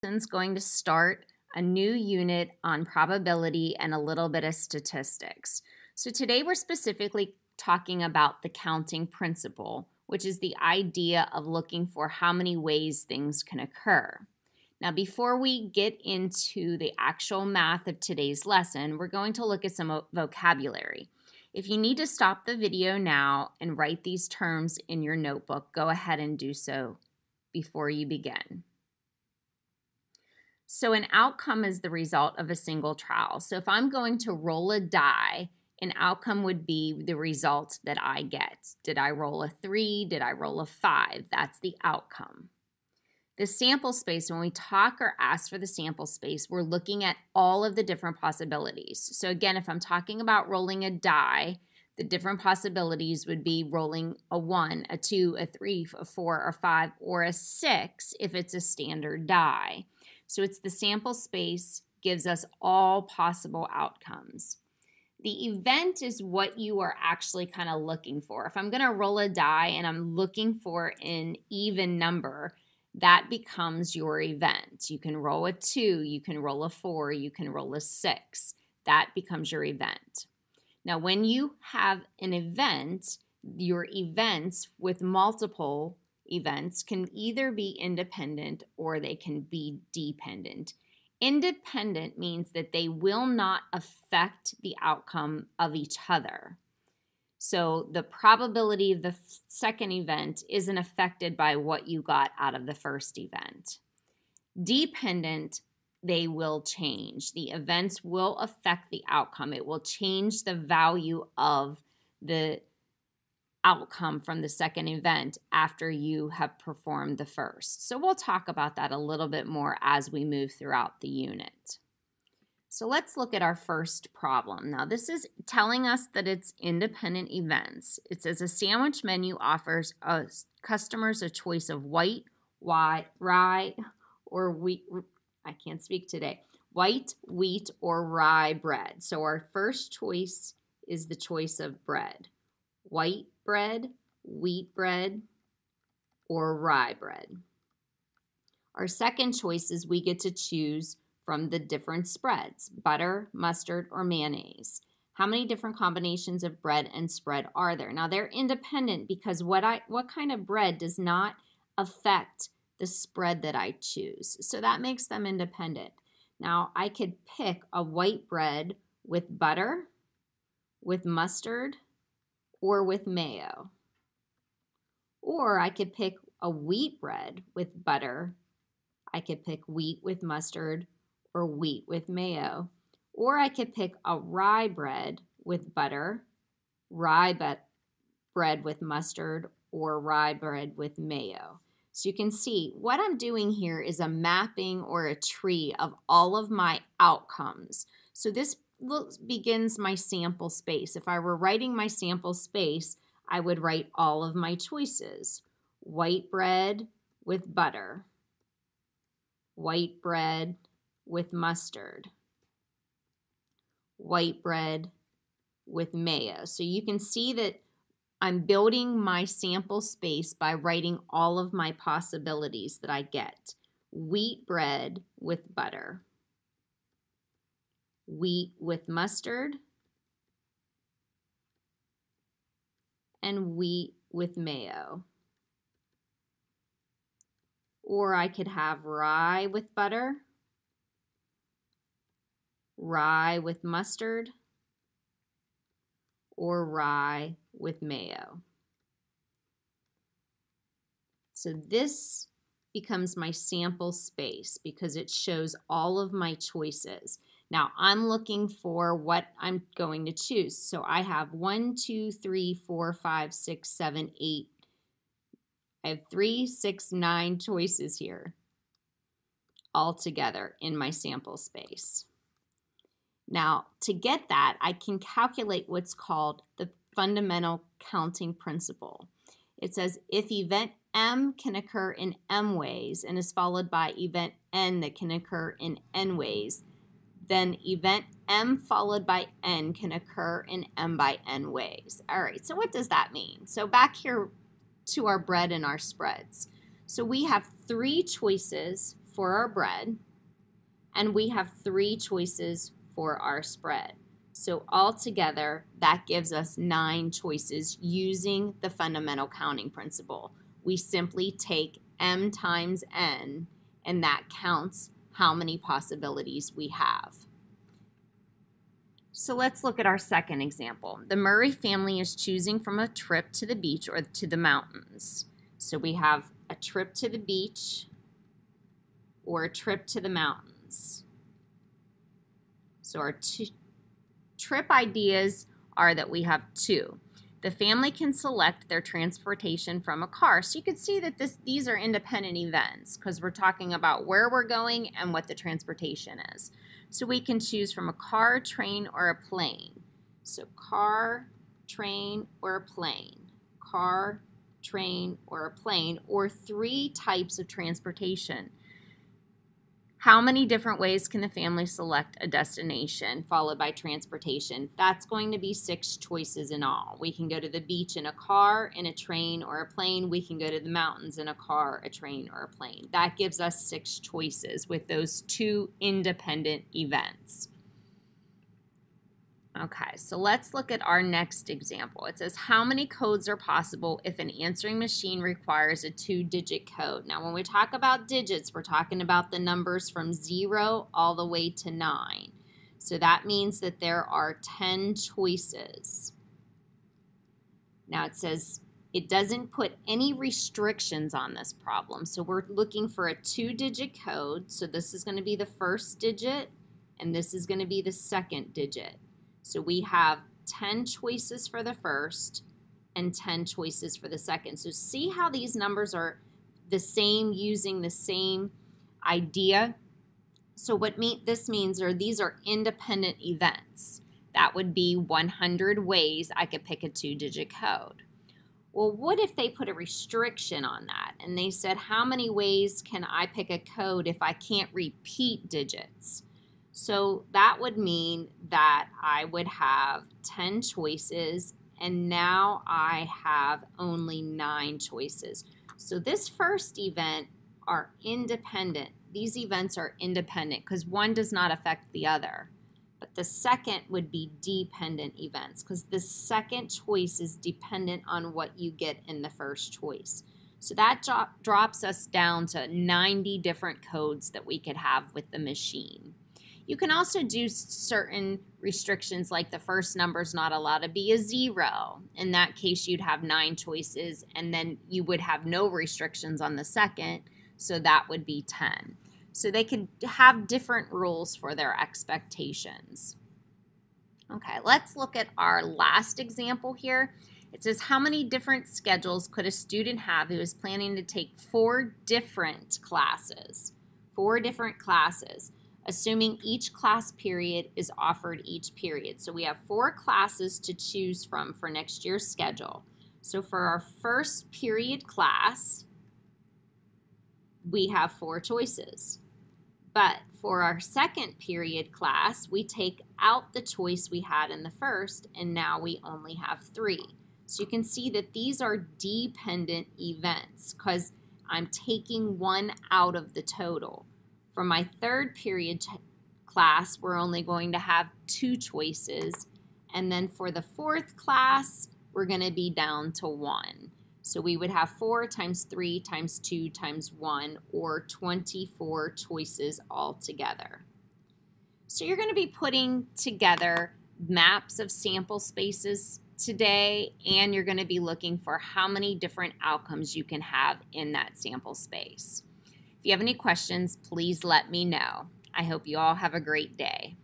Is going to start a new unit on probability and a little bit of statistics. So today we're specifically talking about the counting principle, which is the idea of looking for how many ways things can occur. Now, before we get into the actual math of today's lesson, we're going to look at some vocabulary. If you need to stop the video now and write these terms in your notebook, go ahead and do so before you begin. So an outcome is the result of a single trial. So if I'm going to roll a die, an outcome would be the result that I get. Did I roll a 3? Did I roll a 5? That's the outcome. The sample space, when we talk or ask for the sample space, we're looking at all of the different possibilities. So again, if I'm talking about rolling a die, the different possibilities would be rolling a 1, a 2, a 3, a 4, or 5, or a 6 if it's a standard die. So it's the sample space gives us all possible outcomes. The event is what you are actually kind of looking for. If I'm going to roll a die and I'm looking for an even number, that becomes your event. You can roll a 2, you can roll a 4, you can roll a 6. That becomes your event. Now, when you have an event, your events with multiple events can either be independent or they can be dependent. Independent means that they will not affect the outcome of each other. So the probability of the second event isn't affected by what you got out of the first event. Dependent, they will change. The events will affect the outcome. It will change the value of the outcome from the second event after you have performed the first. So we'll talk about that a little bit more as we move throughout the unit. So let's look at our first problem. Now this is telling us that it's independent events. It says a sandwich menu offers customers a choice of white, rye, or wheat. I can't speak today. White, wheat, or rye bread. So our first choice is the choice of bread. White bread, wheat bread, or rye bread. Our second choice is we get to choose from the different spreads, butter, mustard, or mayonnaise. How many different combinations of bread and spread are there? Now they're independent because what kind of bread does not affect the spread that I choose. So that makes them independent. Now I could pick a white bread with butter, with mustard, or with mayo. Or I could pick a wheat bread with butter. I could pick wheat with mustard or wheat with mayo. Or I could pick a rye bread with butter, rye bread with mustard, or rye bread with mayo. So you can see what I'm doing here is a mapping or a tree of all of my outcomes. So this begins my sample space. If I were writing my sample space, I would write all of my choices. White bread with butter. White bread with mustard. White bread with mayo. So you can see that I'm building my sample space by writing all of my possibilities that I get. Wheat bread with butter. Wheat with mustard, and wheat with mayo. Or I could have rye with butter, rye with mustard, or rye with mayo. So this becomes my sample space because it shows all of my choices. Now, I'm looking for what I'm going to choose. So I have 1, 2, 3, 4, 5, 6, 7, 8. I have 3, 6, 9 choices here all together in my sample space. Now, to get that, I can calculate what's called the fundamental counting principle. It says if event M can occur in M ways and is followed by event N that can occur in N ways, then event M followed by N can occur in M by N ways. All right, so what does that mean? So back here to our bread and our spreads. So we have 3 choices for our bread, and we have 3 choices for our spread. So altogether, that gives us 9 choices using the fundamental counting principle. We simply take m times n, and that counts how many possibilities we have. So let's look at our second example. The Murray family is choosing from a trip to the beach or to the mountains. So we have a trip to the beach or a trip to the mountains. So our trip ideas are that we have 2. The family can select their transportation from a car. So you can see that these are independent events because we're talking about where we're going and what the transportation is. So we can choose from a car, train, or a plane. So car, train, or a plane. Car, train, or a plane, or 3 types of transportation. How many different ways can the family select a destination followed by transportation? That's going to be 6 choices in all. We can go to the beach in a car, in a train, or a plane. We can go to the mountains in a car, a train, or a plane. That gives us 6 choices with those 2 independent events. Okay, so let's look at our next example. It says, how many codes are possible if an answering machine requires a 2-digit code? Now, when we talk about digits, we're talking about the numbers from 0 all the way to 9. So that means that there are 10 choices. Now, it says it doesn't put any restrictions on this problem. So we're looking for a 2-digit code. So this is going to be the first digit, and this is going to be the second digit. So we have 10 choices for the first and 10 choices for the second. So see how these numbers are the same, using the same idea? So what this means are these are independent events. That would be 100 ways I could pick a 2-digit code. Well, what if they put a restriction on that and they said, how many ways can I pick a code if I can't repeat digits? So that would mean that I would have 10 choices, and now I have only 9 choices. So this first event are independent. These events are independent because one does not affect the other. But the second would be dependent events because the second choice is dependent on what you get in the first choice. So that drops us down to 90 different codes that we could have with the machine. You can also do certain restrictions, like the first number is not allowed to be a 0. In that case, you'd have 9 choices, and then you would have no restrictions on the second, so that would be 10. So they could have different rules for their expectations. Okay, let's look at our last example here. It says, how many different schedules could a student have who is planning to take 4 different classes? 4 different classes. Assuming each class period is offered each period. So we have 4 classes to choose from for next year's schedule. So for our first period class, we have 4 choices. But for our second period class, we take out the choice we had in the first, and now we only have 3. So you can see that these are dependent events because I'm taking 1 out of the total. For my third period class, we're only going to have 2 choices. And then for the fourth class, we're going to be down to 1. So we would have 4 times 3 times 2 times 1, or 24 choices altogether. So you're going to be putting together maps of sample spaces today, and you're going to be looking for how many different outcomes you can have in that sample space. If you have any questions, please let me know. I hope you all have a great day.